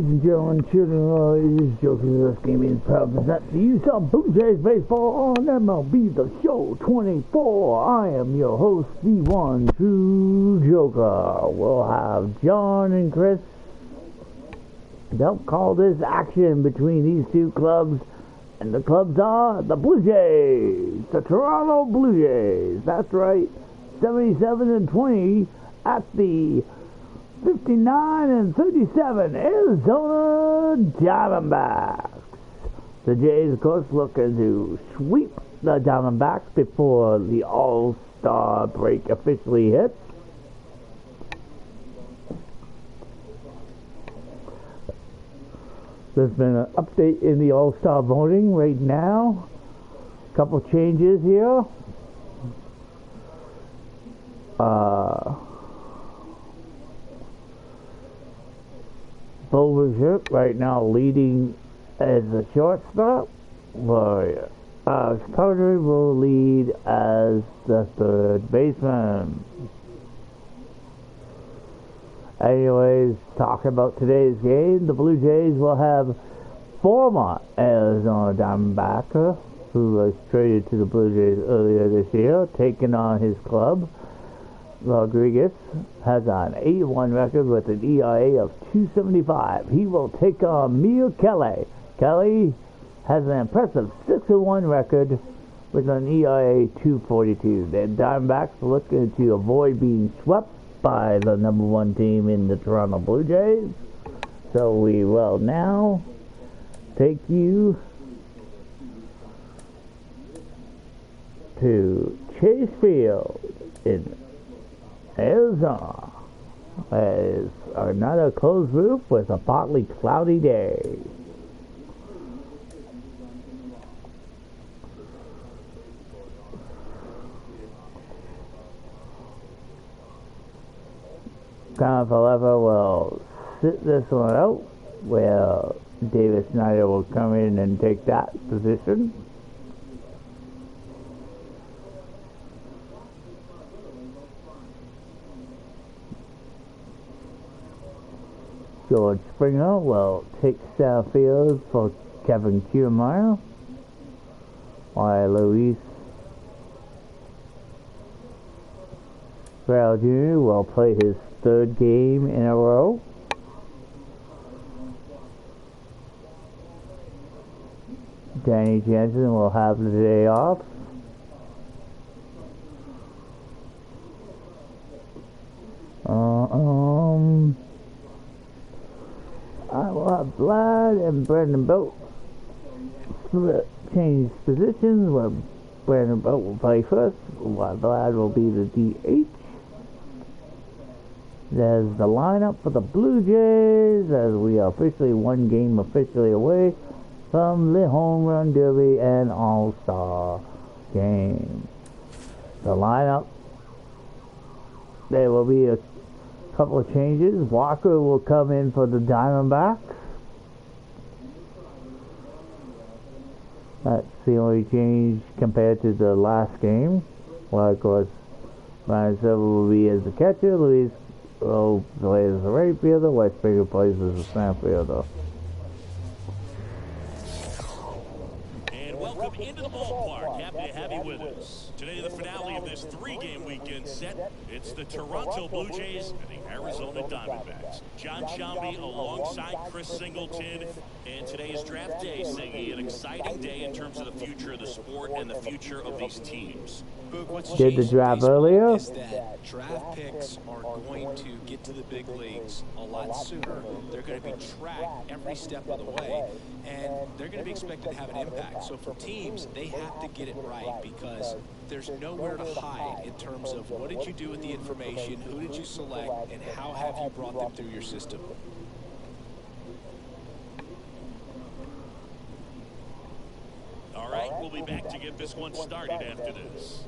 Ladies and gentlemen, children, this is Joker Gaming proud to present to you some Blue Jays baseball on MLB The Show 24. I am your host, the one true Joker. We'll have John and Chris help call this action between these two clubs. And the clubs are the Blue Jays, the Toronto Blue Jays. That's right, 77-20 at the 59-37 Arizona Diamondbacks. The Jays, of course, looking to sweep the Diamondbacks before the All-Star break officially hits. There's been an update in the All-Star voting right now. A couple changes here. Bovership right now leading as the shortstop. Carter will lead as the third baseman. Anyways, talking about today's game, the Blue Jays will have former Arizona Diamondbacker, who was traded to the Blue Jays earlier this year, taking on his club. Rodriguez has an 8-1 record with an ERA of 2.75. He will take on Mia Kelly. Kelly has an impressive 6-1 record with an ERA 2.42. The Diamondbacks are looking to avoid being swept by the number one team in the Toronto Blue Jays. So we will now take you to Chase Field in Arizona. Is another closed roof with a partly cloudy day. Connor, however, will sit this one out, where David Snyder will come in and take that position. George Springer will take center field for Kevin Kiermaier, while Luis Farrell Jr. will play his third game in a row. Danny Jansen will have the day off. I will have Vlad and Brandon Boat change positions, where Brandon Boat will play first, while Vlad will be the DH. There's the lineup for the Blue Jays, as we are officially one game officially away from the Home Run Derby and All-Star game. The lineup, there will be a couple of changes. Walker will come in for the Diamondbacks. That's the only change compared to the last game. Well, of course, Ryan Silver will be as the catcher. Luis will play as the right fielder. West Springer plays as the center fielder. And welcome into the ballpark. Happy to have you with us. Today, the finale of this three-game weekend set. It's the Toronto Blue Jays and the Arizona Diamondbacks. John Shambi alongside Chris Singleton. And today is draft day, Siggy. An exciting day in terms of the future of the sport and the future of these teams. Did the draft earlier? Is that draft picks are going to get to the big leagues a lot sooner. They're going to be tracked every step of the way, and they're going to be expected to have an impact. So for teams, they have to get it right, because there's nowhere to hide in terms of what did you do with the information, who did you select, and how have you brought them through your system. All right, we'll be back to get this one started after this.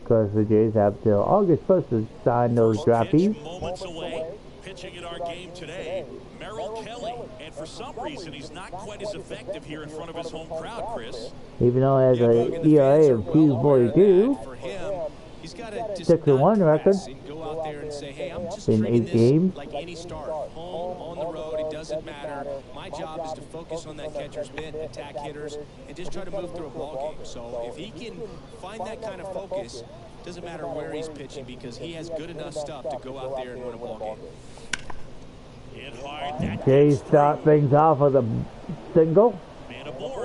Because the Jays have till August 1st to sign those draftees. Moments away, pitching in our game today, Merrill Kelly. And for some reason, he's not quite as effective here in front of his home crowd, Chris. Even though he has an ERA of 2.42. For him, he's got to 6-1 record. Go out there and say, hey, I'm just in 8 games. Like any start, home, on the road, it doesn't matter. matter. My job is to focus on that catcher's mitt, attack hitters, and just try to move through a ball game. So if he can find that kind of focus, doesn't matter where he's pitching because he has good enough stuff to go out there and win a ball game. Jays start things off with a single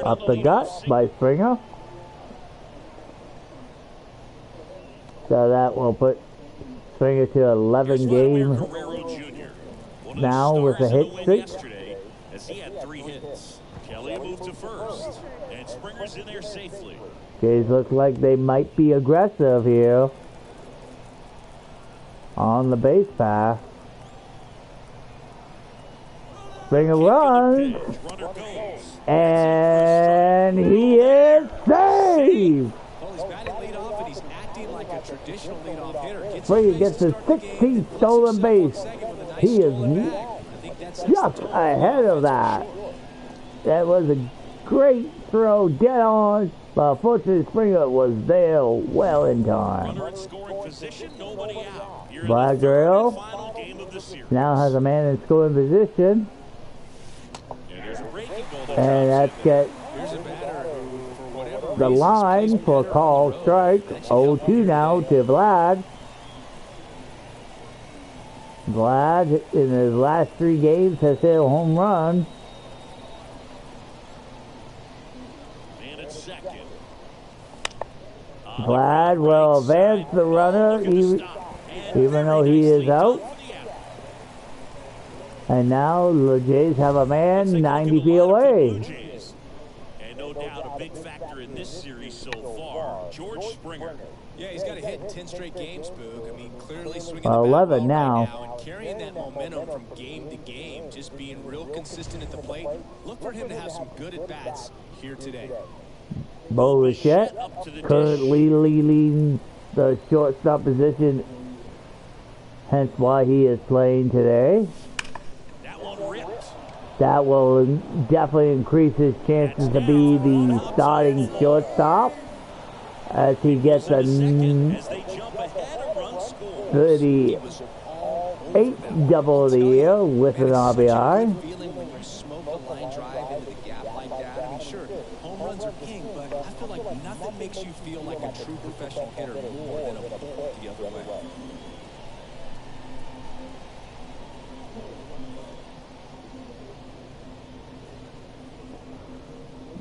up the gut by Springer. So that will put Springer to 11 games now with a hit streak. As he had 3 hits. Kelly moved to first, and Springer's in there safely. Jays look like they might be aggressive here on the base path. Springer runs, and he is saved. Springer gets his 16th stolen base. He is just ahead of that. That was a great throw, dead on, but unfortunately Springer was there well in time. Blackgirl now has a man in scoring position. And that's got the line for a call strike. 0-2 now to Vlad. Vlad in his last 3 games has hit a home run. Vlad will advance the runner even though he is out. And now the Jays have a man 90 feet away. And no doubt a big factor in this series so far, George Springer. Yeah, he's got a hit in 10 straight games, Boog. I mean, clearly swinging 11 now. Right now and carrying that momentum from game to game, just being real consistent at the plate. Look for him to have some good at-bats here today. Bo Bichette currently leading the shortstop position, hence why he is playing today. That will definitely increase his chances to be the starting shortstop as he gets a 38th double of the year with an RBI. I feel like nothing makes you feel like a true professional hitter more than a pull the other way.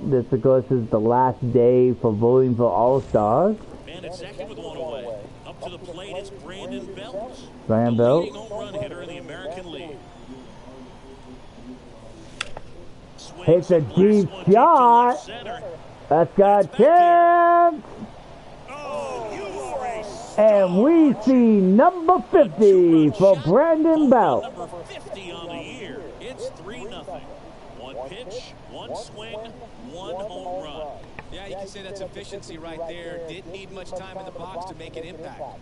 This, of course, is the last day for voting for All-Stars. Man at second with 1 away. Up to the plate is Brandon Belt. Brandon the Belt. leading home run hitter in the American League. Hits a deep shot. That's got a chance. And we see number 50 for Brandon Belt. Number 50 on the year. It's 3-0. 1 pitch, 1 swing, 1 home run. Yeah, you can say that's efficiency right there. Didn't need much time in the box to make an impact.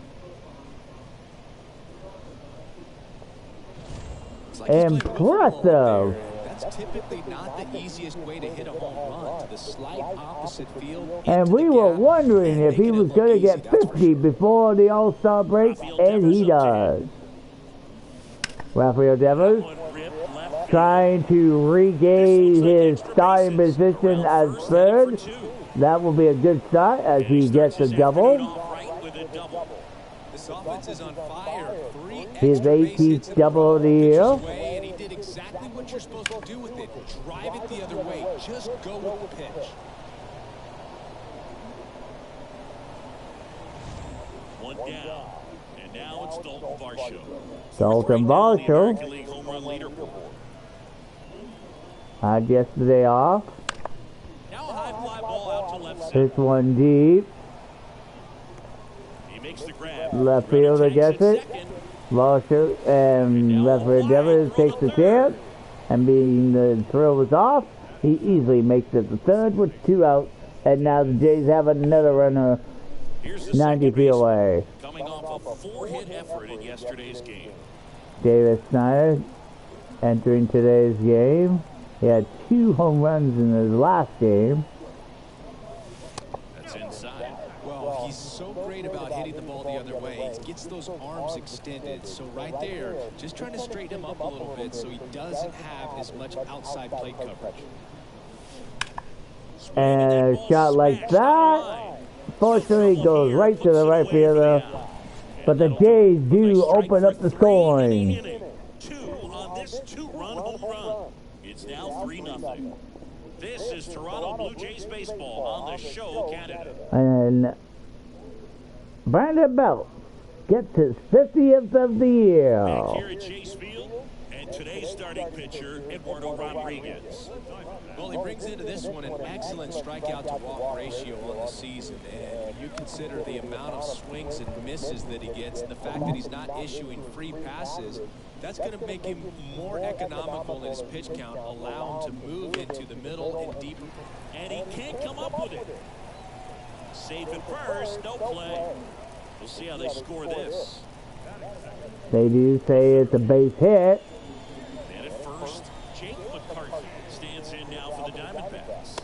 Impressive. That's typically not the easiest way to hit a home run, to the slight opposite field. And we were wondering if he was going to get 50 before the All-Star break, and he does. Rafael Devers trying to regain his starting position as third. That will be a good start as he gets a double. This offense is on fire. His 18th double of the year. And he did exactly what you're supposed to do with it. Drive it the other way. Just go with the pitch. One down. And now it's Dalton Varsho. Dalton Varsho had yesterday off. Now a high fly ball out to left center. This one deep. He makes the grab. Left fielder gets it. Varsho and Rafael Devers takes the chance. And being the throw was off, he easily makes it the third with 2 out. And now the Jays have another runner 90 feet away. Coming off a 4-hit effort in yesterday's game. Davis Snyder entering today's game. He had 2 home runs in his last game. That's inside. Well, he's so great great about hitting the ball the other way. He gets those arms extended. So right there, just trying to straighten him up a little bit so he doesn't have as much outside plate coverage. And a shot like that, fortunately, goes right to the right fielder. But the Jays do open up the scoring. 2 on this 2-run home run. It's now 3-0. This is Toronto Blue Jays baseball on the show, Canada. And Brandon Belt gets his 50th of the year. Back here at Chase Field, and today's starting pitcher, Eduardo Rodriguez. Well, he brings into this one an excellent strikeout to walk ratio on the season. And you consider the amount of swings and misses that he gets, and the fact that he's not issuing free passes, that's going to make him more economical in his pitch count, allow him to move into the middle and deeper. And he can't come up with it. Safe at first, no play. We'll see how they score this. They do say it's a base hit. And at first, Jake McCarthy stands in now for the Diamondbacks.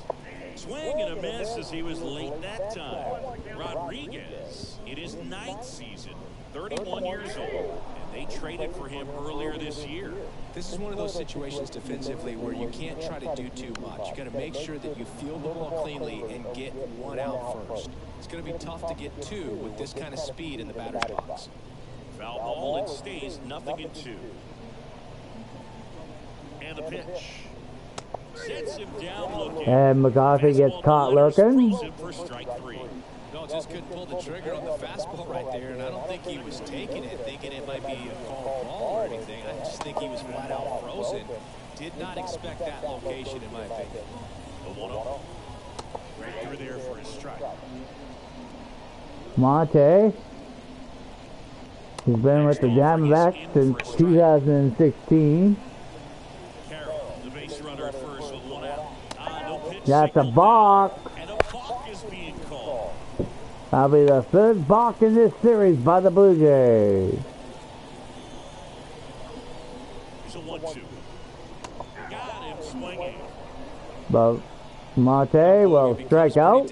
Swing and a miss as he was late that time. Rodriguez, in his 9th season, 31 years old, and they traded for him earlier this year. This is one of those situations defensively where you can't try to do too much. You got to make sure that you field the ball cleanly and get one out first. It's going to be tough to get 2 with this kind of speed in the batter's box. Foul ball, it stays 0-2. And the pitch. Sets him down looking. And McCarthy gets caught looking. For strike 3. No, just couldn't pull the trigger on the fastball right there, and I don't think he was taking it, thinking it might be a called ball or anything. I just think he was flat out frozen. Did not expect that location, in my opinion. The 1-0. Right through there for his strike. Monte. He's been with the Diamondbacks since 2016. Carroll, the base runner at first with 1 out. No pitch. That's a balk. And a balk is being called. That'll be the 3rd balk in this series by the Blue Jays. Here's a 1-2. Got him swinging. But Marte will strike out.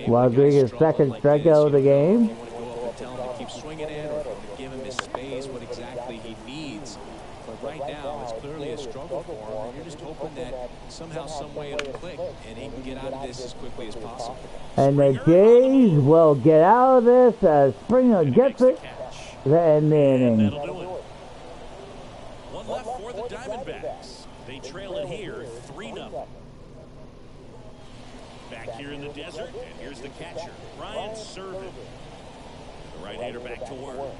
Rodriguez's 2nd strikeout of the game. You want to go up and tell him to keep swinging in or give him his space, what exactly he needs. But right now, it's clearly a struggle for him, and you're just hoping that somehow, some way it'll click, and he can get out of this as quickly as possible. And the Jays will get out of this as Springer gets it. The end of the inning. That'll do it. 1 left for the Diamondbacks. They trail it here, 3-0. Back here in the desert, and here's the catcher, Ryan Serven. The right-hander back to work.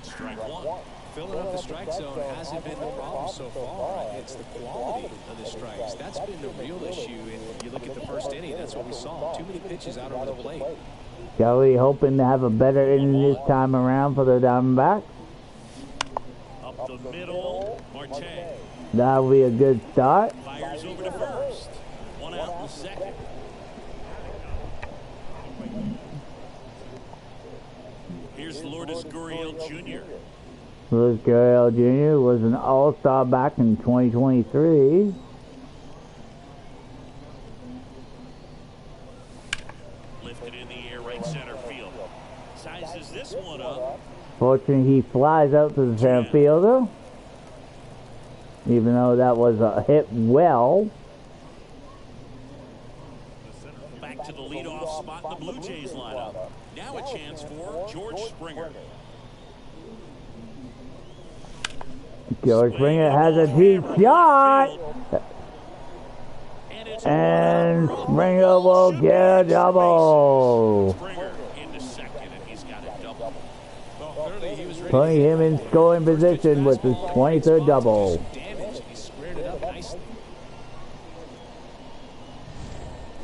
Strike 1. Filling up the strike zone hasn't been the problem so far. It's the quality of the strikes. That's been the real issue. And you look at the first inning, that's what we saw. Too many pitches out over the plate. Kelly hoping to have a better inning this time around for the Diamondbacks. Up the middle, Marte. That'll be a good start. Fires over to first. 1 out in the 2nd. Here's Lourdes Gurriel Jr. Lourdes Gurriel Jr. was an all-star back in 2023. Lifted in the air, right center field. Sizes this one up. Fortunately, he flies out to the center fielder. Even though that was a hit well. Back to the leadoff spot in the Blue Jays lineup. Now a chance for George Springer. George Springer has a deep shot. And Springer will get a double. Springer into 2nd, and he's got a double. Putting him in scoring position with his 23rd double. He squared it up nicely.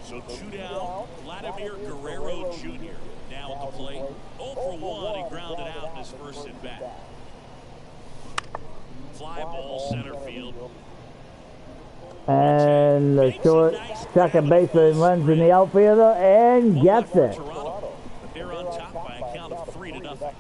So 2 down, Vladimir Guerrero Jr. now at the plate. 0 for 1, he grounded out in his first at bat. Fly ball center field. And the short second baseman runs in the outfielder and gets it. Toronto, but they're on top by a count of 3-0.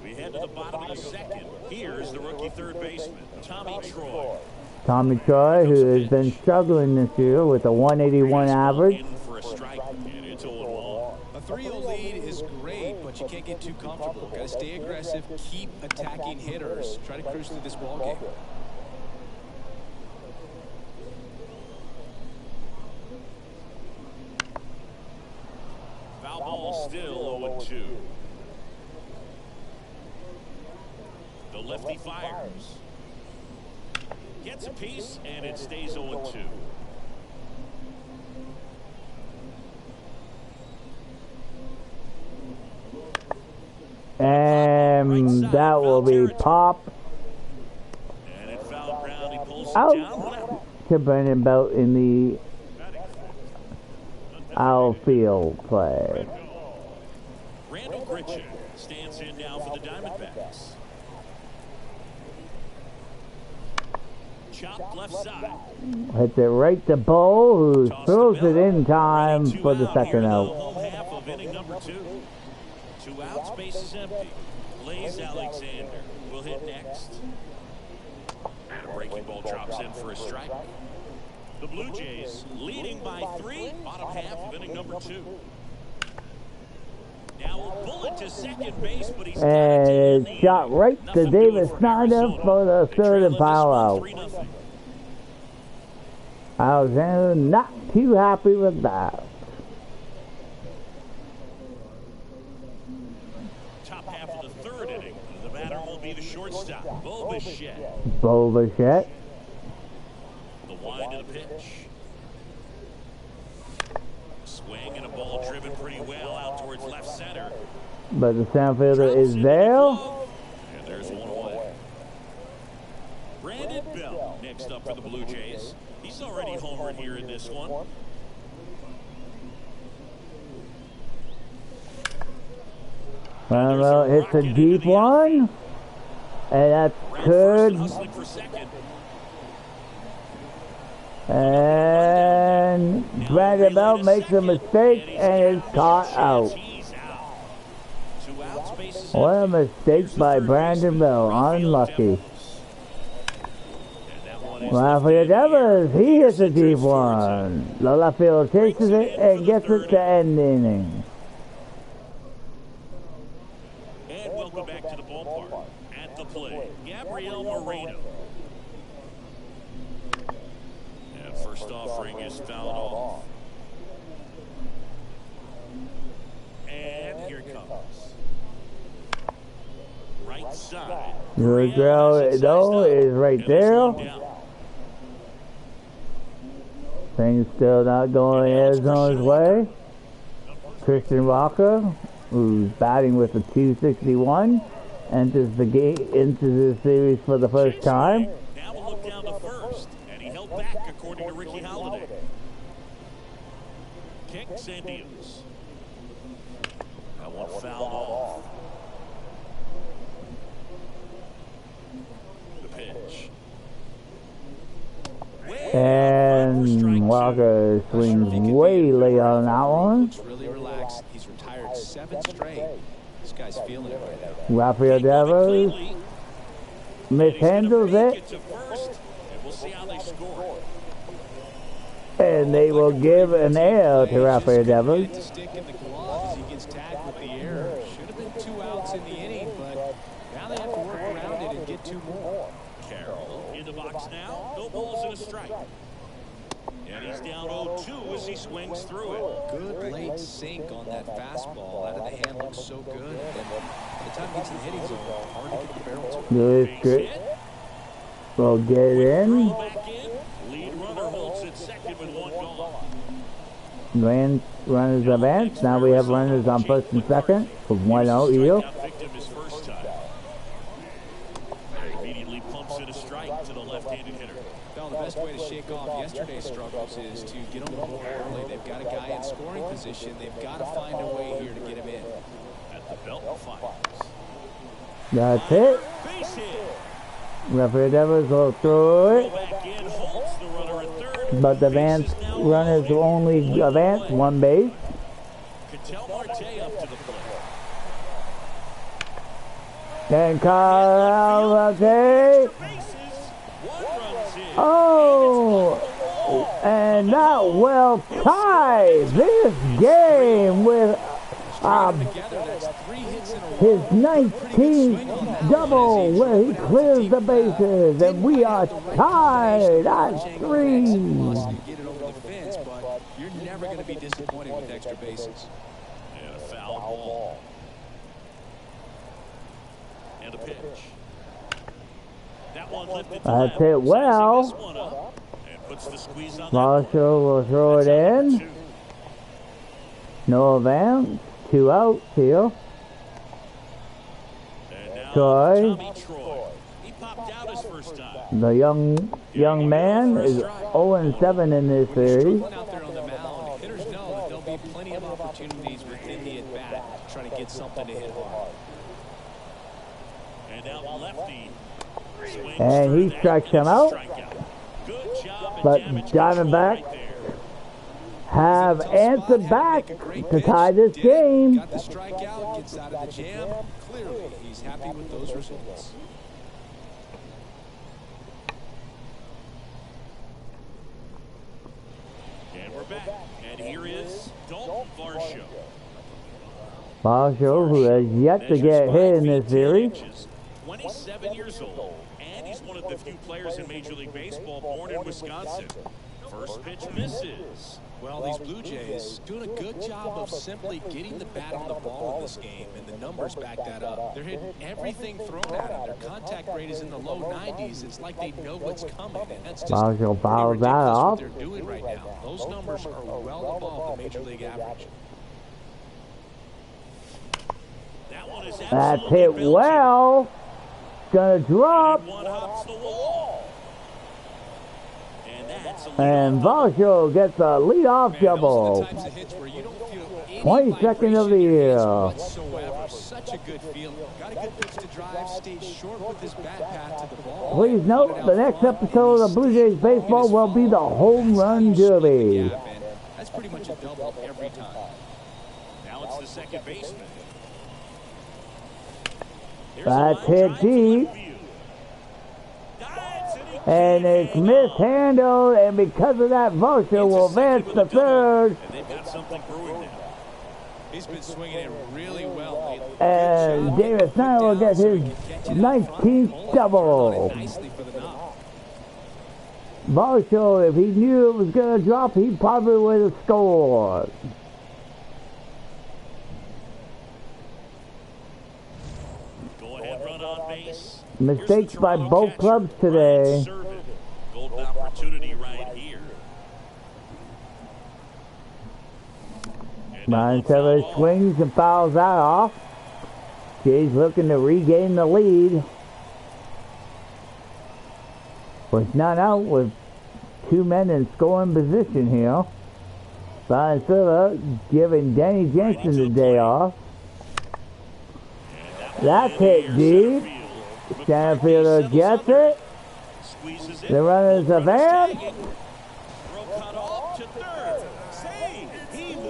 We head to the bottom of the 2nd. Here's the rookie 3rd baseman, Tommy Troy. Tommy Troy, who has been struggling this year with a 181 average. In for a strike, and 3-0 lead is great, but you can't get too comfortable. Got to stay aggressive, keep attacking hitters, try to cruise through this ball game. Foul ball still 0-2. The lefty fires. Gets a piece, and it stays 0-2. And that will be pop And it fouled ground. He pulls out it down. to Brandon Belt in the outfield play. Randall Gritchen stands in now for the Diamondbacks. Chopped left side. Hits it right to Bo, who throws it in time for the second out. Home half of inning number 2. 2 outs, base is empty. Blaze Alexander will hit next. And a breaking ball drops in for a strike. The Blue Jays leading by 3, bottom half of inning number 2. Now a bullet to second base, but he's And it's shot right to David Snyder for the third and final out. Alexander not too happy with that. Top half of the third inning. The batter will be the shortstop, Bo Bichette. Bo Bichette. The wind to the pitch. Swing and a ball driven pretty well out towards left center. But the center fielder is there. And there's one away. Brandon Bell next up for the Blue Jays. He's already homered here in this one. Well, it's a deep one. And that's good. And Brandon Bell makes a mistake and is caught out. What a mistake by Brandon Bell. Unlucky. Rafael Devers, he hits a deep one. The left fielder chases it and gets it to end the inning. And welcome back to the ballpark. At the plate, Gabriel Moreno. And first offering is fouled off. And here it comes. Right side. Your girl, though, is right there. Things still not going Arizona's way. Christian Walker, who's batting with a 261, enters the game into the series for the first time. Now we'll look down to first, and he held back according to Ricky Halliday. Kicks and deals. That one fouled off. The pitch. And Walker swings way late on that one. Looks really relaxed. He's retired 7 straight. This guy's feeling it right now. Rafael Devers mishandles it. And they will give an error to Rafael Devers. To stick in the glove as he gets tagged with the error. Should have been 2 outs in the inning, but now they have to work around it and get 2 more. Carroll in the box now. No balls and a strike. And he's down 0-2 as he swings through it. Good late sink on that fastball. Out of the hand looks so good. And by the time he gets in the hitting zone, hard to get the barrel to. Good. We'll get it in. Back in. Lead runner holds at second with 1 gone. Runners advance. Now we have runners on first and second with 1-0 Eel. Immediately pumps in a strike to the left-handed hitter. Well, the best way to shake off yesterday's struggles is to get on the board early. They've got a guy in scoring position. They've got to find a way here to get him in. At the belt fires. That's it. Base hit. Rafael Devers will throw it. Back in, holds the runner at third. But the advance runners only advance 1 base. Ketel Marte up to the plate. And Carl Marte. Oh, and that will tie this game with Together, that's 3 hits in a his row. 19th double where he clears the bases, and we are tied at 3. You get it over the fence, but you're never going to be disappointed with extra bases. And a foul ball. And a pitch. That one lifted to That's left. it well. Sizing this one up and puts the squeeze on that Marshall will throw it one. in. No advance. 2 outs here. And now Troy. Tommy Troy. He popped out his first time. The young man is 0-7 in this series. Struggling out there on the mound, hitters know that there'll be plenty of opportunities within the at-bat trying to get something to hit hard. And now lefty. Swings And through he that. strikes him It's a out. strikeout. Good job at But damage control Diamondbacks right there. have answered back to tie this game. Got the strikeout, gets out of the jam. Clearly, he's happy with those results. And we're back. And here is Dalton Varsho. Marshall, who has yet to get hit in this series. 27 years old, and he's one of the few players in Major League Baseball born in Wisconsin. First pitch misses. Well, these Blue Jays doing a good job of simply getting the bat on the ball in this game, and the numbers back that up. They're hitting everything thrown at them. Their contact rate is in the low 90s. It's like they know what's coming, and that's just Marshall pretty fouls that ridiculous off. what they're doing right now. Those numbers are well above the Major League average. That one is That's absolutely hit belching. well. Gonna drop. And one hops the wall. And that's a leadoff And double. Varsho gets a leadoff Man, double. those are the types of hits where you don't feel any 22nd of the vibration in your year. hands whatsoever. Such a good feeling. Got a good pitch to drive, stayed short with his bat path to the ball. Please note, the next episode of Blue Jays Baseball will be the Home Run Derby. That's pretty much a double every time. Now it's the second baseman. That's hit deep. And it's mishandled, and because of that, Varsho will advance to third. And they've got something brewing now. He's been swinging it really well lately. And Davis Snyder will get his 19th double. Nicely for the knock. Varsho, if he knew it was going to drop, he probably would have scored. Go ahead, run on base. Mistakes by both clubs today. Golden opportunity right here. Ryan Sellers swings and fouls that off. Jays looking to regain the lead. With none out with 2 men in scoring position here. Ryan Sellers giving Danny Jensen the day off. That's hit deep. Center fielder gets it. The runners advance.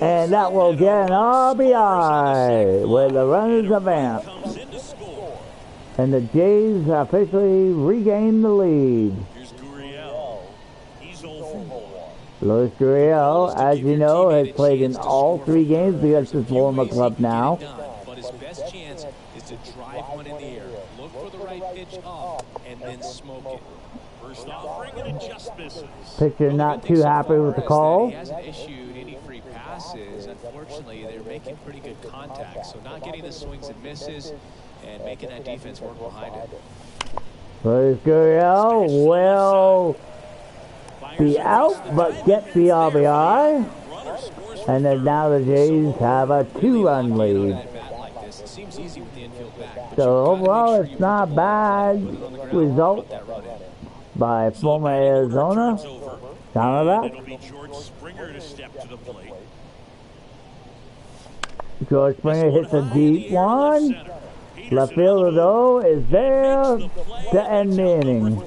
And that will get an RBI with the runners advance. And the Jays officially regain the lead. Here's Gurriel. He's 0 for 1. Luis Gurriel, as you know, has played in all 3 games because his former club now. But his best chance is to drive one in the air. Look for the right pitch up and then smoke it. First offering and it just misses. Pitcher not too happy with the call. He hasn't issued any free passes. Unfortunately, they're making pretty good contact. So not getting the swings and misses and making that defense work behind it. Luis Gurriel will be out, but get the RBI. And then now the Jays have a 2-run lead. So overall, it's not a bad result by former Arizona. Diamondbacks. It'll be George Springer to step to the plate. George Springer hits a deep one. Left fielder, though, is there to end the inning.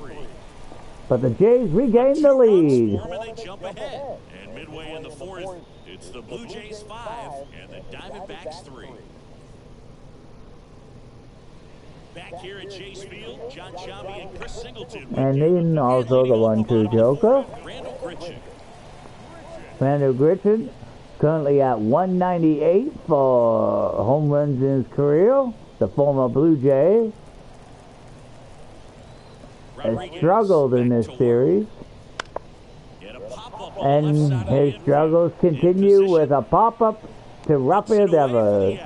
But the Jays regain the lead. They jump ahead. And midway in the 4th, it's the Blue Jays 5 and the Diamondbacks 3. Back here at Chase Field, John Chambie and Chris Singleton. And then also the 1-2 joker. Randall Gritchen. Randall Gritchen Currently at 198 for home runs in his career. The former Blue Jay has struggled in this series. And his struggles continue with a pop-up to Rafael Devers.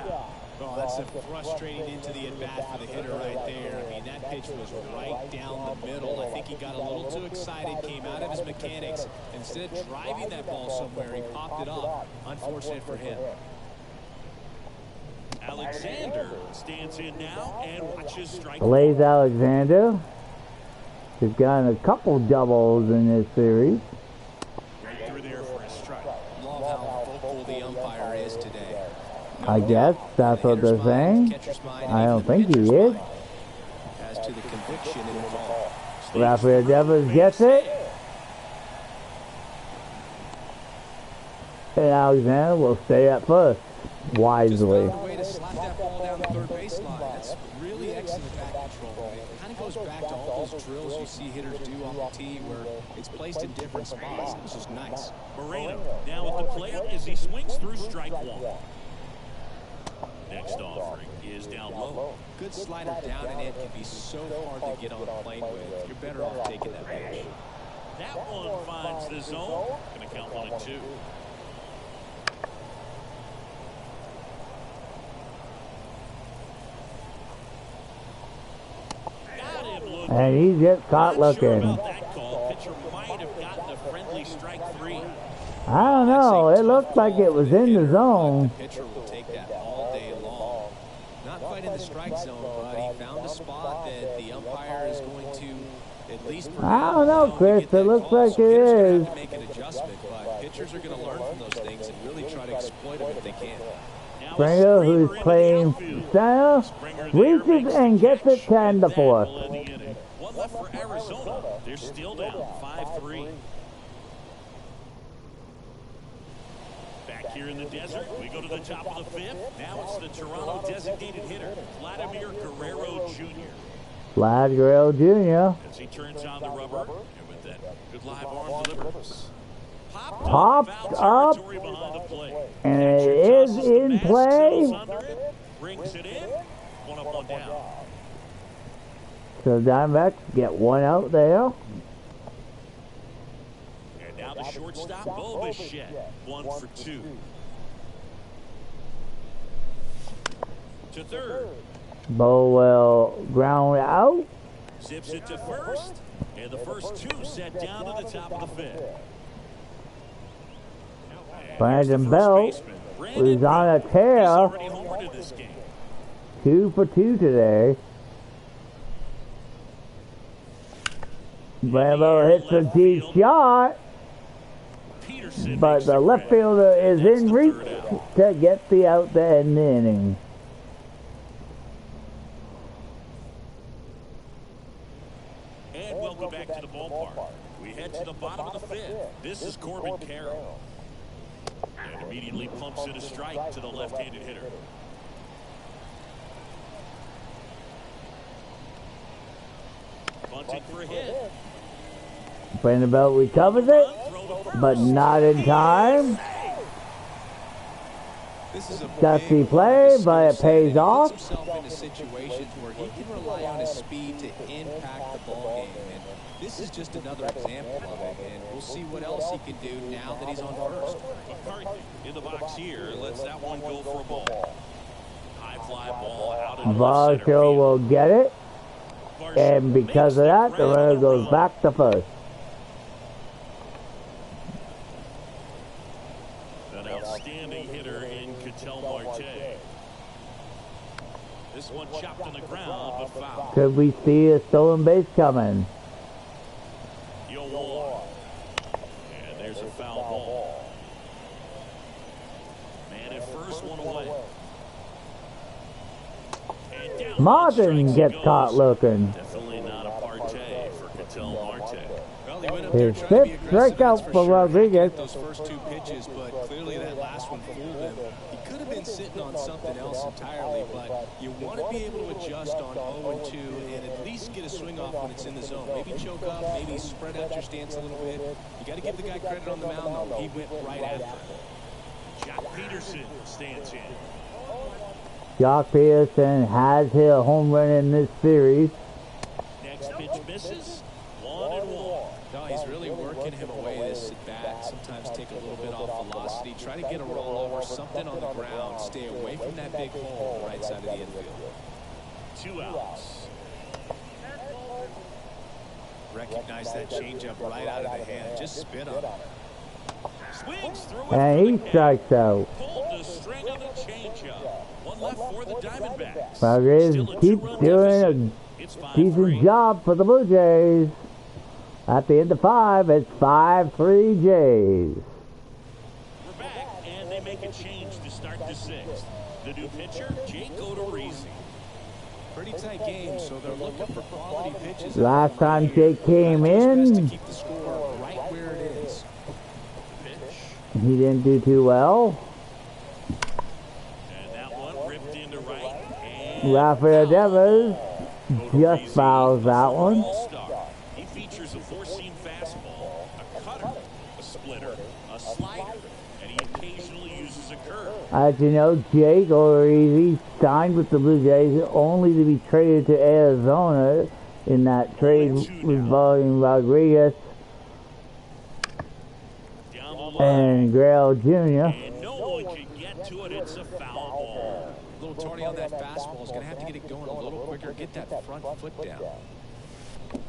Oh, that's a frustrating into the at-bat for the hitter right there. I mean, that pitch was right down the middle. I think he got a little too excited, came out of his mechanics. Instead of driving that ball somewhere, he popped it up. Unfortunate for him. Alexander stands in now and watches strike. Blaze Alexander has gotten a couple doubles in this series. Right through there for a strike. Love how vocal the umpire is today. I guess that's what they're saying. I don't think he is. As to the conviction in the ball. Rafael Devers gets it. And Alexander will stay at first, wisely. Just found a way to slap that ball down the third baseline. That's really excellent back control. It kind of goes back to all those drills you see hitters do on the tee where it's placed in different spots. It's just nice. Moreno now at the plate as he swings through strike one. Next offering is down low. Good slider down and in can be so hard to get on a plane with. You're better off taking that pitch. That one finds the zone. Going to count 1-2. And he gets caught looking. Pitcher might have gotten a friendly strike three. I don't know. It looked like it was in the zone. The pitcher will take that all day long. Not quite in the strike zone, but he found a spot that the umpire is going to at least. I don't know, Chris. It looks like it is. Make an adjustment, but pitchers are going to learn from those things and really try to exploit them if they can. Springer, who's playing center, reaches and gets it 10-4. One left for Arizona. They're still down 5-3. Back here in the desert, we go to the top of the fifth. Now it's the Toronto designated hitter, Vladimir Guerrero Jr. Vlad Guerrero Jr. As he turns on the rubber, and with that good live arm delivers. Popped up, and it is in play. Brings it in. One up, one down. So Diamondbacks get one out there. And now the shortstop, Bo Bichette. 1 for 2. To third. Bo will ground out. Zips it to first. And the first two set down to the top of the fifth. Brandon Bell is on a tear. 2 for 2 today. Bravo hits a deep shot, but the left fielder is in reach to get the out to end the inning. And welcome back to the ballpark. We head to the bottom of the fifth. This is Corbin Carroll. And immediately pumps in a strike to the left-handed hitter. Bunting for a hit. Brandon Belt recovers it, but not in time. Dusty play, but it pays off. Himself into situations where he can rely on his speed to impact the ball game. And this is just another example of it, and we'll see what else he can do now that he's on first. McCarthy in the box here lets that one go for a ball. High fly ball out in Varsho will get it, and because of that, the runner goes back to first. An outstanding hitter in Ketel Marte. This one chopped on the ground, but foul. Could we see a stolen base coming? And there's a foul ball. Man at first, one away. Martin gets caught looking. Definitely not a partay for Ketel Marte. Well, he went up His there trying to be fifth aggressive, strikeout for Rodriguez. those first two pitches, but clearly that last one fooled him. He could have been sitting on something else entirely, but you want to be able to adjust on 0-2 and at least get a swing off when it's in the zone. Maybe choke up, maybe spread out your stance a little bit. You got to give the guy credit on the mound, though. He went right after it. Jock Peterson stands in. Jock Peterson has hit a home run in this series. Next pitch misses. 1-1. No, he's really working him away this at bat. Sometimes take a little bit off velocity. Try to get a rollover, something on the ground. Stay away from that big hole on the right side of the infield. 2 outs. Recognize that changeup right out of the hand. Just spin on it. Swings through it. And he strikes out. Pulled the string on the changeup. One left for the Diamondbacks. Rodriguez Still a keeps 2-run doing deficit. It's a decent 5-3. job for the Blue Jays. At the end of 5, it's 5-3 Jays. We're back, and they make a change to start the 6th. The new pitcher, Jake Odorizzi. Pretty tight game, so they're looking for quality pitches. Last time Jake came Best to in, keep the score right where it is. Pitch. he didn't do too well. And that one ripped into right. And Rafael Devers just fouls that one. All-star. He features a 4-seam fastball, a cutter, a splitter, a slider, and he occasionally uses a curve. As you know, Jake Odorizzi signed with the Blue Jays only to be traded to Arizona in that trade involving Rodriguez Down the line, and Grail Jr. and no one can get to it. It's a foul ball. A little tardy on that fastball. Is going to have to get it going a little quicker. Get that front foot down.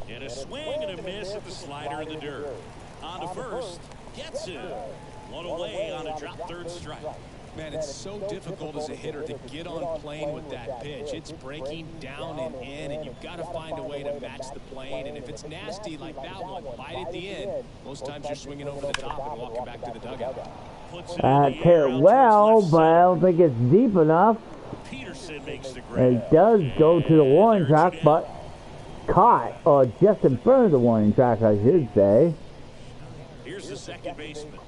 And a swing and a miss at the slider in the dirt. On to first, gets it. One away on a drop third strike. Man, it's so difficult as a hitter to get on plane with that pitch. It's breaking down and in, and you've got to find a way to match the plane. And if it's nasty like that one, bite at the end, most times you're swinging over the top and walking back to the dugout. Puts it in That the hit air out well, towards but I left don't think it's deep enough. center. Peterson makes the grab. It does go to the warning track, but caught, or just in front of the warning track, I should say. Here's the second baseman.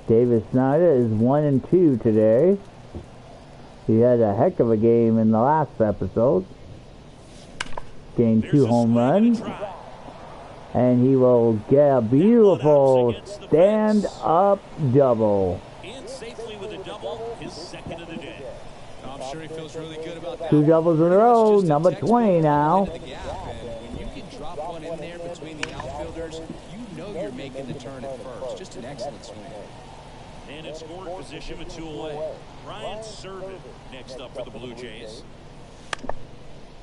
David Snyder is 1-2 today. He had a heck of a game in the last episode. Gained There's 2 a home swing and a runs. drive. And he will get a beautiful stand-up double. In safely with a double, his second of the day. I'm sure he feels really good about that. 2 doubles in a row, number 20 now. Into the gap, and when you can drop one in there between the outfielders, you know you're making the turn at first. Just an excellent swing. And in scoring position with 2 away. Ryan Serven next up for the Blue Jays.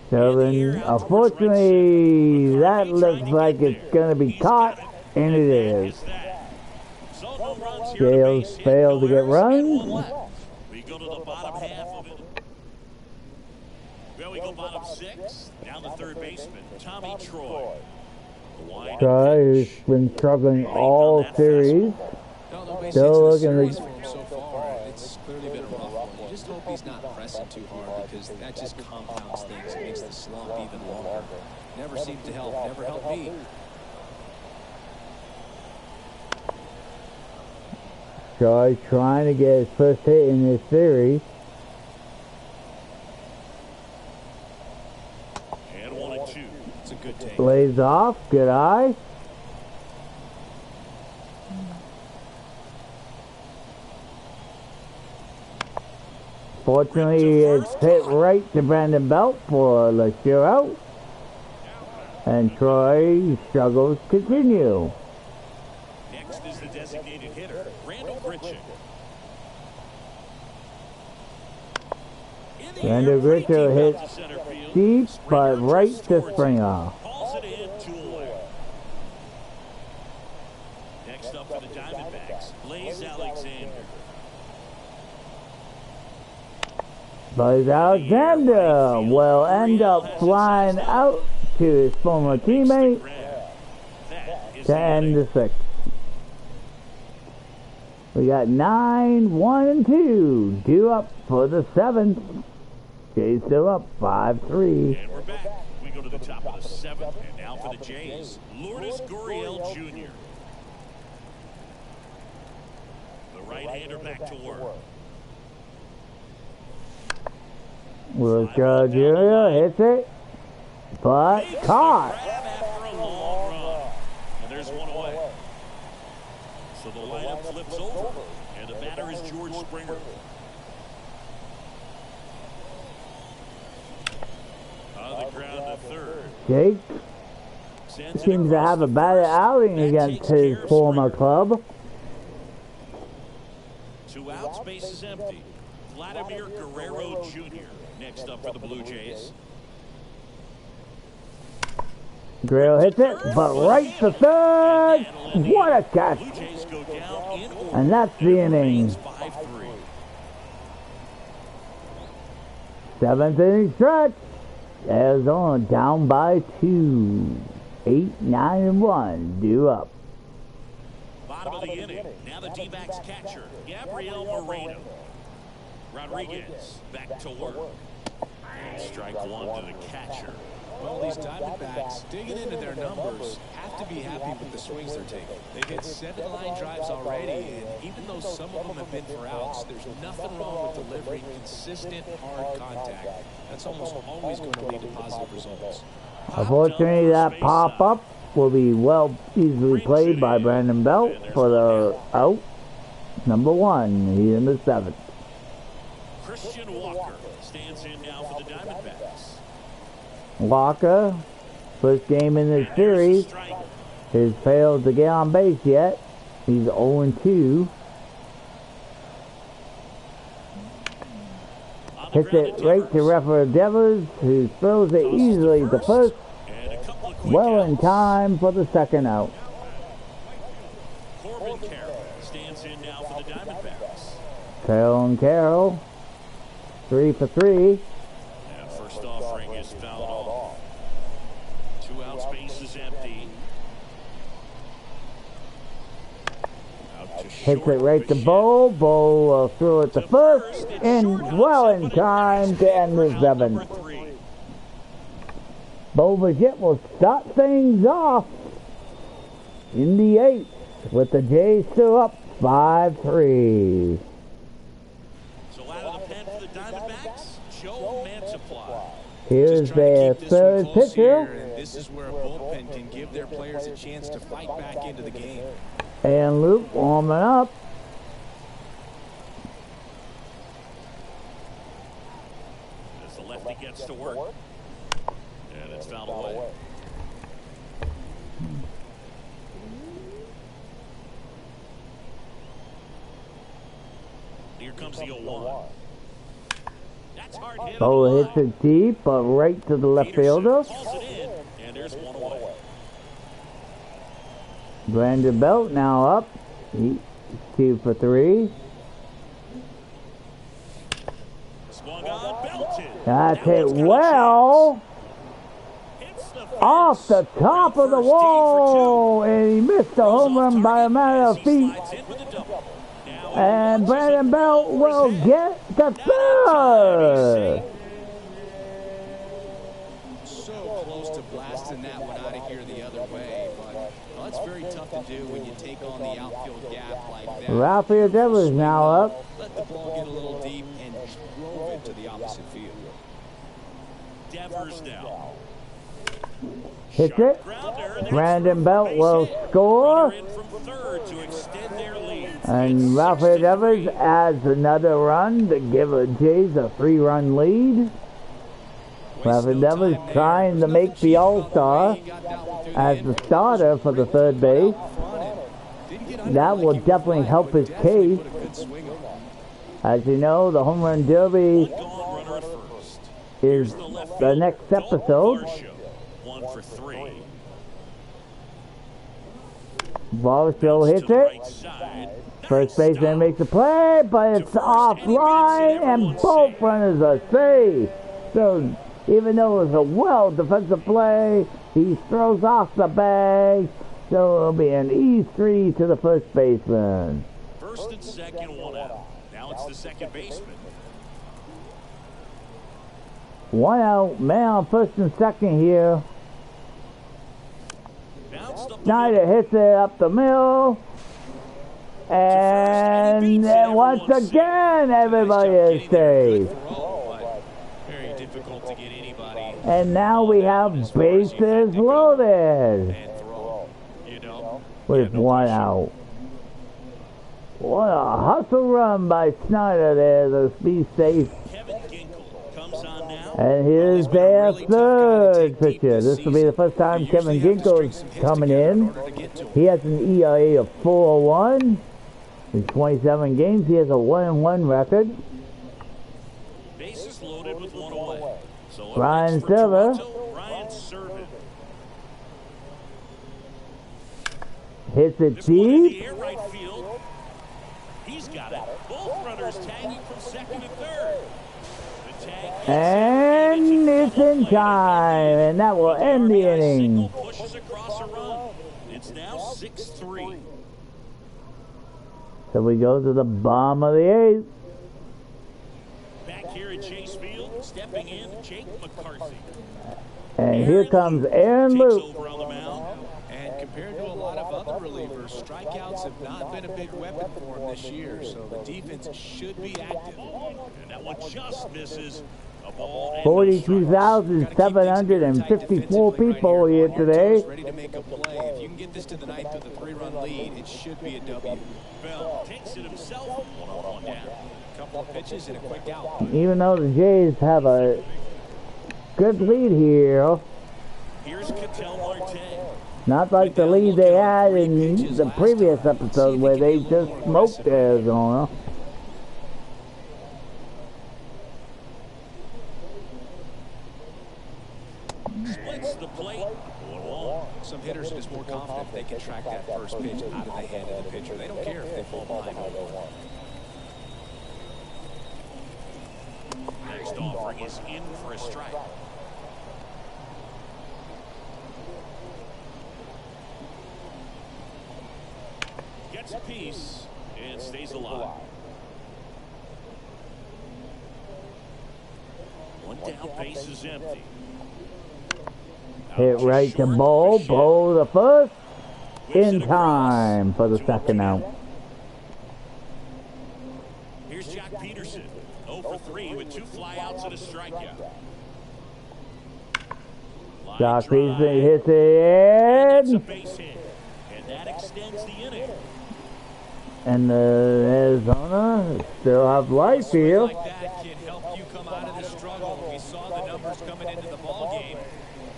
Serven, unfortunately, that looks like it's going to be caught, and it is. So no runs here to Gales base hit, failed to no get errors, runs. and 1 left. We go to the bottom half of it. Well, we go bottom 6. Down the third baseman, Tommy Troy. The wind-up Troy has pitch. been struggling all series. No base Still hits in the looking series for him so far. It's clearly been a rough one. You just hope he's not pressing too hard because that just compounds things and makes the slump even longer. Never seemed to help. Never helped me. Troy trying to get his first hit in this series. And 1-2. It's a good take. Lays off, good eye. Fortunately, it's hit right to Brandon Belt for the shootout. And Troy struggles continue. Next is the designated hitter, Randall Gritchick. Randall Gritchick hits deep, but right to Springer. Calls it in, 2 away. Next up for the Diamondbacks, Blaze Alexander. Blaze Alexander will end up flying out to his former teammate to end the 6th. We got 9, 1, and 2 due up for the 7th. Jays still up 5-3. And we're back. We go to the top of the 7th, and now for the Jays, Lourdes Gurriel Jr. The right-hander back to work. Will Jr. hits it, but caught. Grab after a long run. And there's 1 away. So the lineup flips over, and the batter is George Springer. On the ground to third. Jake seems to have a bad outing against his former club. 2 outs, bases empty. Vladimir Guerrero Jr. next up for the Blue Jays. Guerrero hits it, but right to third. What a catch! Blue Jays go down in order. And that's the inning. 5-3. 7th inning stretch. Arizona down by 2. 8, 9, and 1. Due up. Bottom of the inning. Now the D-backs catcher, Gabriel Moreno. Rodriguez back to work. And strike 1 to the catcher. Well, these Diamondbacks, digging into their numbers, have to be happy with the swings they're taking. They've hit 7 line drives already, and even though some of them have been for outs, there's nothing wrong with delivering consistent, hard contact. That's almost always going to lead to positive results. Unfortunately, that pop-up will be easily played by Brandon Belt for the out. Number 1, he's in the 7th. Christian Walker stands in now for the Diamondbacks. Walker, first game in this series, has failed to get on base yet. He's 0-2. Hits it right to Rafael Devers, who throws it easily to first. Well in time for the second out. Corbin Carroll stands in now for the Diamondbacks. Carroll, 3 for 3. And first offering is fouled off. 2 outs, bases empty. Out to Hits short it right to Bichette. Bo. Bo threw it to first, and well in time to end the 7th. Bo Bichette will start things off in the 8th with the Jays still up 5-3. So out of the pen for the Diamondbacks, Joe Mantiply. Here's their third pitcher, And this is where a bullpen can give their players a chance to fight back into the game. and Luke warming up. As the lefty gets to work. And it's fouled away. Here comes the 0-1. That's hard hit. Bo hits it deep, but right to the left fielder. Calls it in, and there's 1 away. Brandon Belt now up. He's 2 for 3. Swung on, belted. That's Now hit it's got a well. chance. Hits the Off the fence. top of the First, D for wall, and he missed the home run by a matter of feet. Slides in with a double. Now And he Brandon launches Belt it will over his head. get the Now third. So close to blasting that one out of here the other way, but well, that's very tough to do when you take on the outfield gap like that. Rafael Devers now up. Let the ball get a little deep and drove it to the opposite field. Devers now. Hits Sharp it. grounder. There's Brandon Belt base will hit. score. Runner in from third to extend their lead. And It's Rafael 6-3. Devers adds another run to give the Jays a 3-run lead. Rafael Devers trying to make the All-Star as the starter for the third base. That will definitely help his case. As you know, the Home Run Derby Gone runner at first. is The left the fielder, next Dalton episode. Varsho. 1 for 3. Varsho hits To the right it. side. First Nice baseman stop. makes a play, but it's offline, and both runners are safe. So even though it was a well defensive play, he throws off the bag. So it'll be an E3 to the first baseman. First and second, 1 out. Now it's the second baseman. 1 out, man on first and second here. Bounced up the Snyder middle. hits it up the middle. And then once again, everybody is safe. Very difficult to get anybody And now we have bases loaded and throw. You know, with 1 out. What a hustle run by Snyder there to be safe. Kevin Ginkel comes on now. And here's their third pitcher. This will be the first time Kevin Ginkel's coming in. He has an ERA of 4.01. In 27 games, he has a 1-1 record. Bases loaded with one away. So Ryan Silver hits it deep. Right field. He's got it. Both runners tagging from second and third. The tag and it's in time, and that will end the inning. Pushes across a run. It's now 6-3. So we go to the bottom of the eighth. Back here at Chase Field, stepping in, Jake McCarthy. And here comes Aaron Luke. Over on the mound. And compared to a lot of other relievers, strikeouts have not been a big weapon for him this year, so the defense should be active. And that one just misses. A ball. 42,754 people here today. Ready to make a play. If you can get this to the ninth with a 3-run lead, it should be a W. Bell takes it himself. 1-1 down. A couple of pitches and a quick out. Even though the Jays have a good lead here, Here's Ketel Marte. not like the lead they had in the previous episode where they just smoked Arizona. Splits the plate. 1-1. Some hitters are just more confident if they can track that first pitch out of the hand of the pitcher. They don't care if they fall behind 0-1. Next offering is in for a strike. Gets a piece and stays alive. One down, base is empty. Hit right to Bo. Bo the first. In time for the second out. Here's Jack Peterson. 0 for 3 with 2 flyouts and a strikeout. Josh Peterson hits it in. Base hit, and that extends the inning. And Arizona still have life here. Like that can help you come out of the struggle. We saw the numbers coming into the ball game,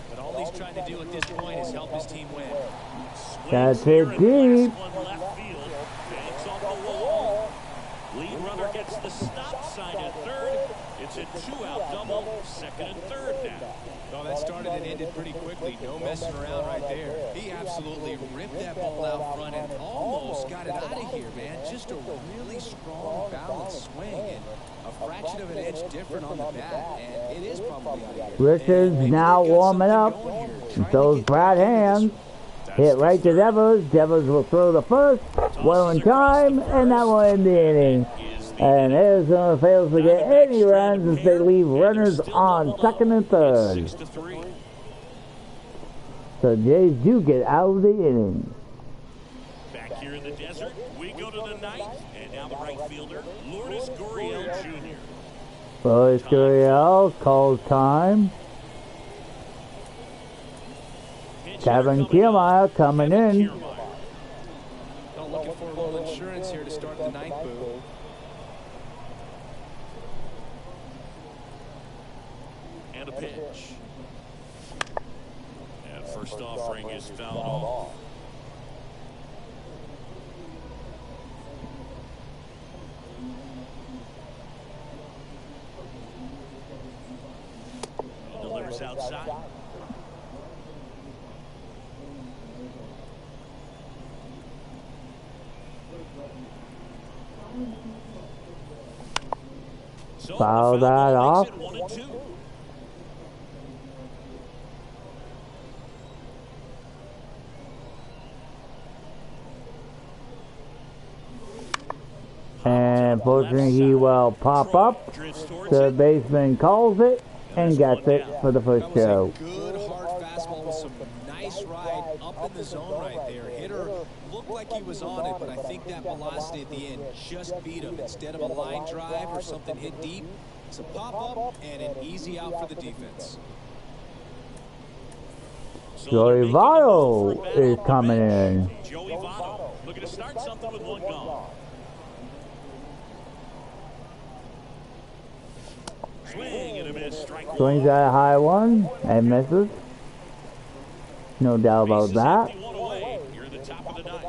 but all he's trying to do at this point is help his team win. That's it deep. One left field, banks off the wall. Lead runner gets the stop sign at third. It's a 2-out double, second and third now. Well, that started and ended pretty quickly. No messing around right there. He absolutely ripped that ball out front and almost got it out of here, man. Just a really strong, balanced swing and a fraction of an inch different on the bat, and it is probably out of here. Richards now warming up. So is Brad Hands. Hit right to Devers. Devers will throw the first. Well in time, and that will end the inning. And Arizona fails to get any runs as they leave runners on second and third. So Jays do get out of the inning. Back here in the desert, we go to the ninth, and now the right fielder, Lourdes Gurriel Jr. Lourdes Gurriel calls time. Kevin Kiermaier coming in. Looking for a little insurance here to start the ninth, Boo. And a pitch. And first offering is fouled off. He delivers outside. So Foul that off. 1-2. And fortunately he will pop up. The baseman calls it and gets it for the first show. Good hard fastball with some nice ride up in the zone right there. Hitter looked like he was on it, but I think that velocity at the end just beat him. Instead of a line drive or something hit deep, it's a pop-up and an easy out for the defense. Joey Votto is coming in. Joey Votto looking to start something with one gone. Strike Swings at a high one and misses. No doubt about Bases that. empty, one away. You're in the top of the ninth.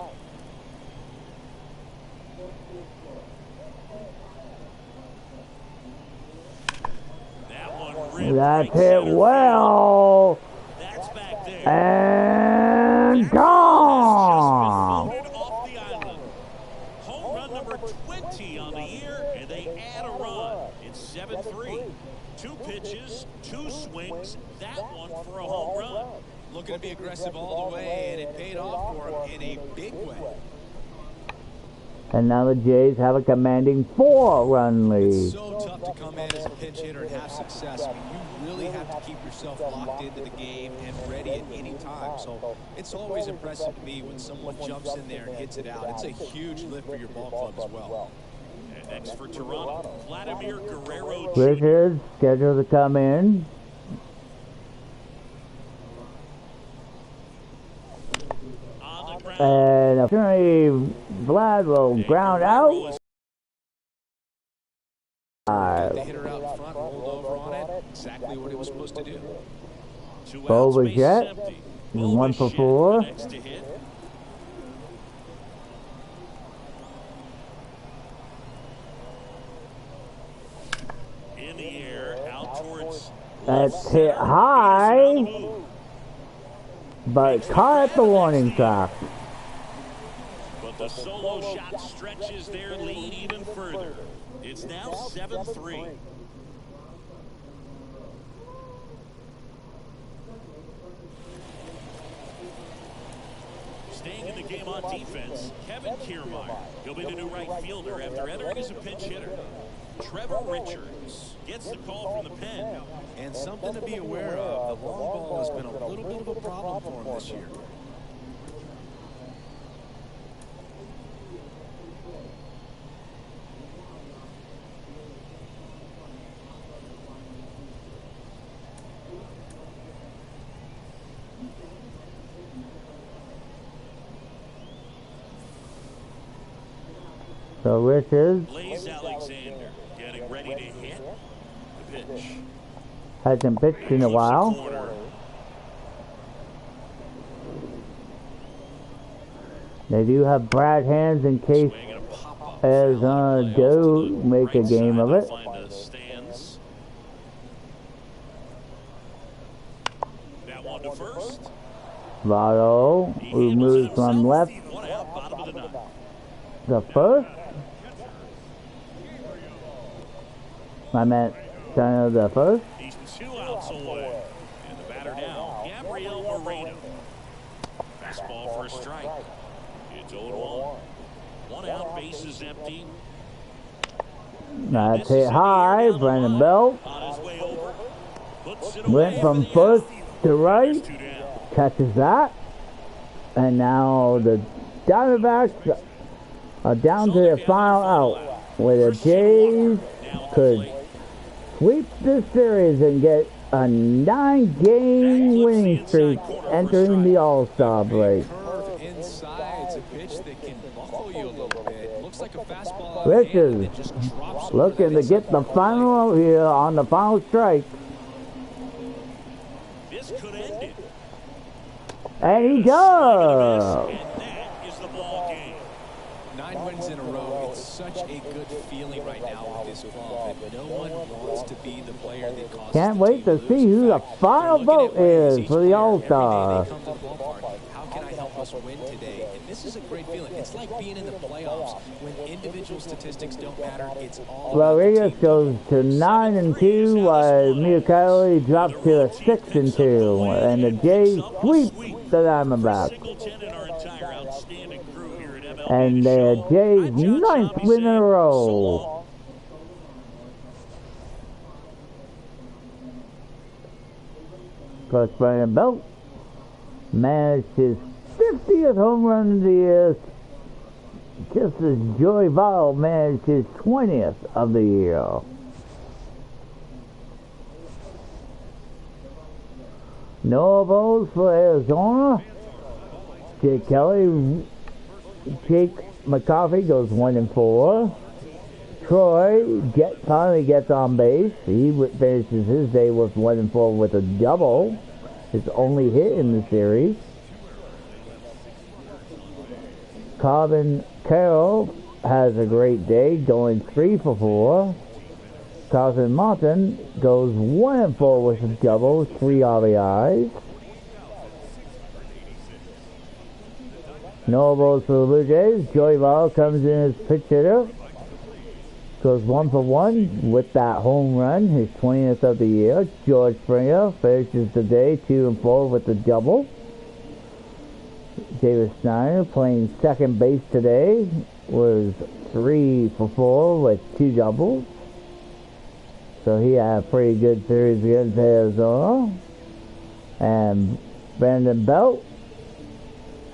That one ripped That's right hit center well. field. That's back there. And That gone. ball has just been voted off the island. Home run number 20 on the year, and they add a run. It's 7-3. 2 pitches, 2 swings, that one for a home run. Looking to be aggressive all the way, and it paid off for him in a big way. And now the Jays have a commanding 4-run It's lead. so tough to come in as a pinch hitter and have success. I mean, you really have to keep yourself locked into the game and ready at any time. So it's always impressive to me when someone jumps in there and hits it out. It's a huge lift for your ball club as well. And next for Toronto, Vladimir Guerrero Jr. Richards scheduled to come in. On the ground. And apparently Vlad will ground out. Got the hitter out in front, rolled over on it. Exactly what he was supposed to do. 2 outs, Bo was bases jet. empty. And 1 for Bichette, 4. the next to hit. In the air, out towards That's hit high, but caught at the warning track. But the solo shot stretches their lead even further. It's now 7-3. Staying in the game on defense, Kevin Kiermaier. He'll be the new right fielder after entering as a pinch hitter. Trevor Richards gets the call from the pen. And something to be aware of, the long ball has been a little bit of a problem for him this year. So Richards Blaze Alexander getting ready to hit. The pitch. hasn't pitched in a while. Corner. They do have Brad Hands in case Swing and a pop-up. Arizona do make a Right game side, of they'll it. find the stands. That one to first. Votto, He who handles it moves from himself. left 1 out, bottom of the ninth. to first. I meant China the first. He's 2 outs away. And the batter now, Gabriel Moreno. Fastball for a strike. It's 0-1. 1 out, bases empty. That's hit high. Brandon Belt On his way over. Puts it went away from for the first out. to right. There's 2 down. Catches that. And now the Diamondbacks are down to their final out, where the Jays could sweep this series and get a 9-game winning streak entering the All-Star break. Curve inside. It's a pitch that can buckle you a little bit. Looks like a fastball out Richards of hand, and it just drops over looking that to get inside the part of the final plate. here on the final strike. This could end it. And he does. And that is the ball game. 9 wins in a row. It's such a good feeling right now with this club, and no one wants to be the player that causes Can't the wait team to lose. see In who the fact, final they're looking vote at ways is each for the player, All-Star. every day they come to the ballpark. How can I help us win today? And this is a great feeling. It's like being in the playoffs when individual statistics don't matter. It's all about the Rodriguez team. goes to 9-2, while Miyakali drops to a 6-2, and the Jays sweep the Diamondbacks. Singleton and our entire outstanding crew here at MLB And The the Show. Jays' I'm John 9th Schaub win in a saying row. so long. Of course, Brandon Belt managed his 50th home run of the year, just as Joey Votto managed his 20th of the year. No balls for Arizona. Jake McCarthy goes 1-4. Troy finally gets on base. He finishes his day with 1-4 with a double. His only hit in the series. Corbin Carroll has a great day, going 3 for 4. Carson Martin goes 1-4 with a double, 3 RBIs. No balls for the Blue Jays. Joey Votto comes in as pitch hitter. Goes 1 for 1 with that home run, his 20th of the year. George Springer finishes the day 2-4 with a double. Davis Snyder playing second base today was 3 for 4 with 2 doubles. So he had a pretty good series against Arizona. And Brandon Belt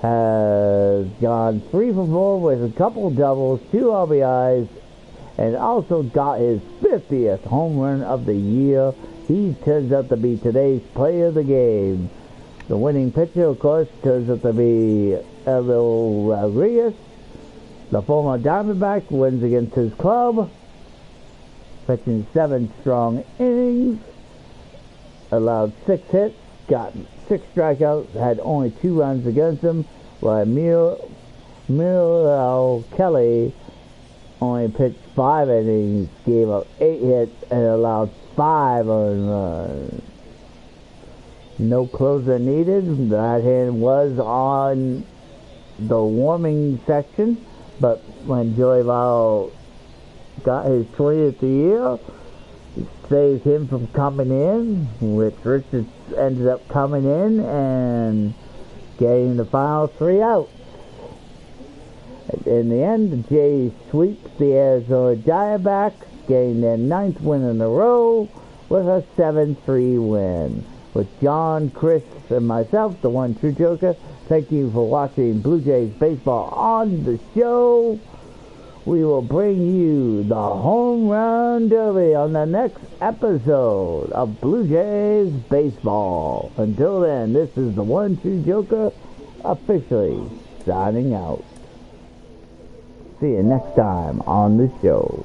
has gone 3 for 4 with a couple doubles, 2 RBIs, and also got his 50th home run of the year. He turns out to be today's player of the game. The winning pitcher, of course, turns out to be Elio Rodriguez. The former Diamondback wins against his club, pitching 7 strong innings, allowed 6 hits, got 6 strikeouts, had only 2 runs against him, while Muriel Kelly only pitched 5 innings, gave up 8 hits, and allowed 5 earned runs. No closer needed. That hand was on the warming section, but when Joey Votto got his 20th of the year, it saved him from coming in, which Richards ended up coming in and getting the final 3 outs. In the end, the Jays sweeps the Arizona Diamondbacks, getting their 9th win in a row with a 7-3 win. With John, Chris, and myself, the one true Joker, thank you for watching Blue Jays baseball on the show. We will bring you the Home Run Derby on the next episode of Blue Jays baseball. Until then, this is the one true Joker officially signing out. See you next time on the show.